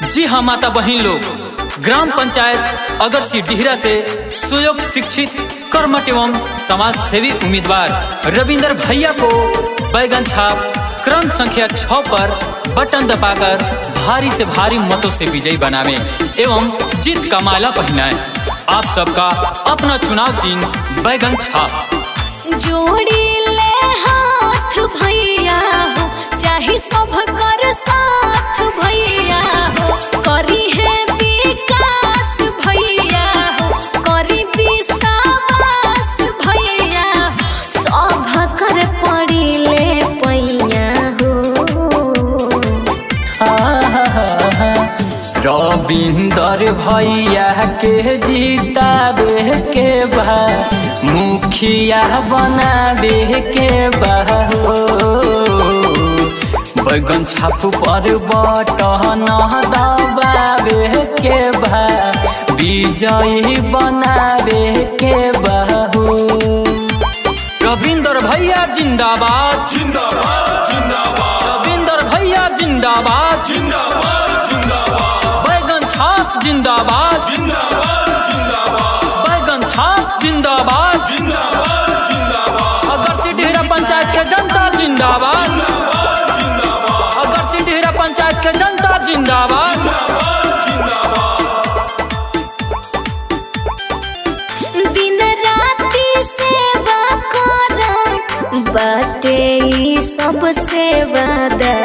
जी हाँ माता बहन लोग, ग्राम पंचायत अगरसी डिहरा से सुयोग शिक्षित कर्मठ एवं समाज सेवी उम्मीदवार रविंदर भैया को बैगन छाप क्रम संख्या 6 पर बटन दबाकर भारी से भारी मतों से विजयी बनावे एवं जीत का माला पहनाए। आप सबका अपना चुनाव चिन्ह बैगन छाप। जोड़ी ले हाथ भैया हो, चाहे सब कर साथ भैया हो, करी है विकास भैया हो, करी विश्वास भैया, सब कर पड़ी ले पैया हो। रविंदर भैया के जीताबे के बा, मुखिया बनाबे के बा हो। बैगन छाप पर बटन दबाबे के बा, विजयी बनाबे के बा हो। रविंदर भैया जिंदाबाद जिंदाबाद जिंदाबाद, रविंदर भैया जिंदाबाद जिंदाबाद जिंदाबाद, बैगन छाप जिंदाबाद जिंदाबाद जिंदाबाद, बैगन छाप जिंदाबाद जिंदाबाद जिंदाबाद, अगरसी डिहरा पंचायत के जनता जिंदाबाद जिंदाबाद, अगरसी डिहरा पंचायत के जनता जिंदाबाद जिंदाबाद। दिन राति सेवा कर बाटे ई सब सेवादा,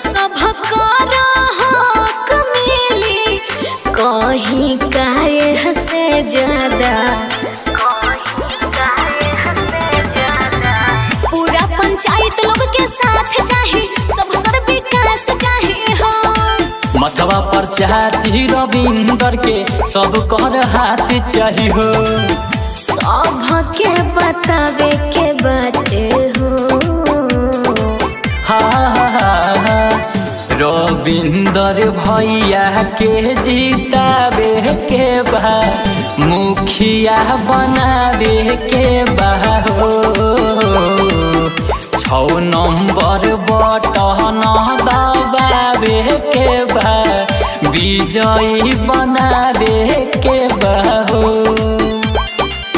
सब कर हक मिली कहीं काहे से ज्यादा, पूरा पंचायत लोग के साथ चाहे, सब कर विकास चाहे हो। मथवा पर चाची रविंदर के सब कर हाथ चाही हो। सबके बतावे के बाटे हो। रविंदर भैया के जीताबे के बा, मुखिया बनाबे के बा हो। 6 नंबर बटन दबाबे के बा, विजयी बनाबे के बा हो।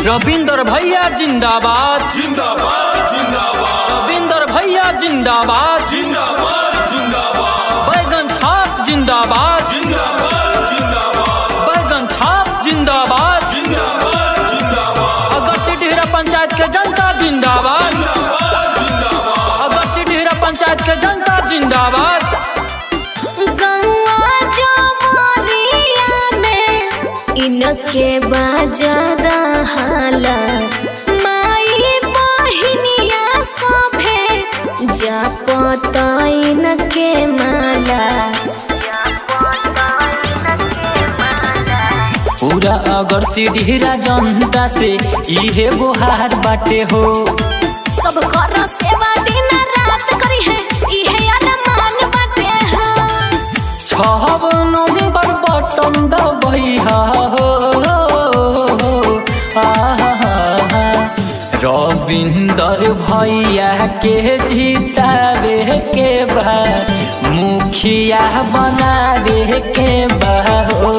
रविंदर भैया जिंदाबाद जिंदाबाद जिंदाबाद, रविंदर भैया जिंदाबाद जिंदाबाद जिंदाबाद, बैगन छाप जिंदाबाद जिंदाबाद जिंदाबाद, बैगन छाप जिंदाबाद जिंदाबाद जिंदाबाद, अगरसी डिहरा पंचायत के जनता जिंदाबाद जिंदाबाद, अगरसी डिहरा पंचायत के जनता जिंदाबाद। गौआ जवरिया में इनके बाजादा हाला, माई बहिनिया सभे जा पता इनके माला। पूरा अगरसी डिहरा जनता से इहे गुहार बाटे हो। सब कर सेवा दिन रात करी है, इहे अरमान बाटे हो। 6 नंबर बटन दबैहा हो। रविंदर भैया के जीताबे के बा, मुखिया बनाबे के बा हो।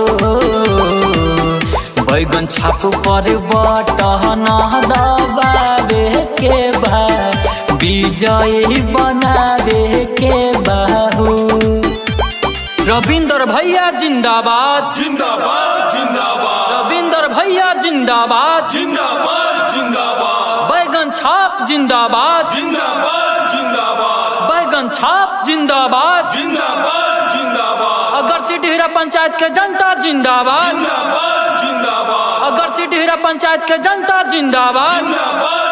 बैगन छाप पर बटन दबाबे के बा, विजयी बनाबे के बा हो। रविंदर भैया जिंदाबाद जिंदाबाद जिंदाबाद, रविंदर भैया जिंदाबाद जिंदाबाद जिंदाबाद, बैगन छाप जिंदाबाद जिंदाबाद जिंदाबाद, बैगन छाप जिंदाबाद जिंदाबाद जिंदाबाद, अगरसी डिहरा पंचायत के जनता जिंदाबाद जिंदाबाद जिंदाबाद, अगरसी डिहरा पंचायत के जनता जिंदाबाद जिंदाबाद।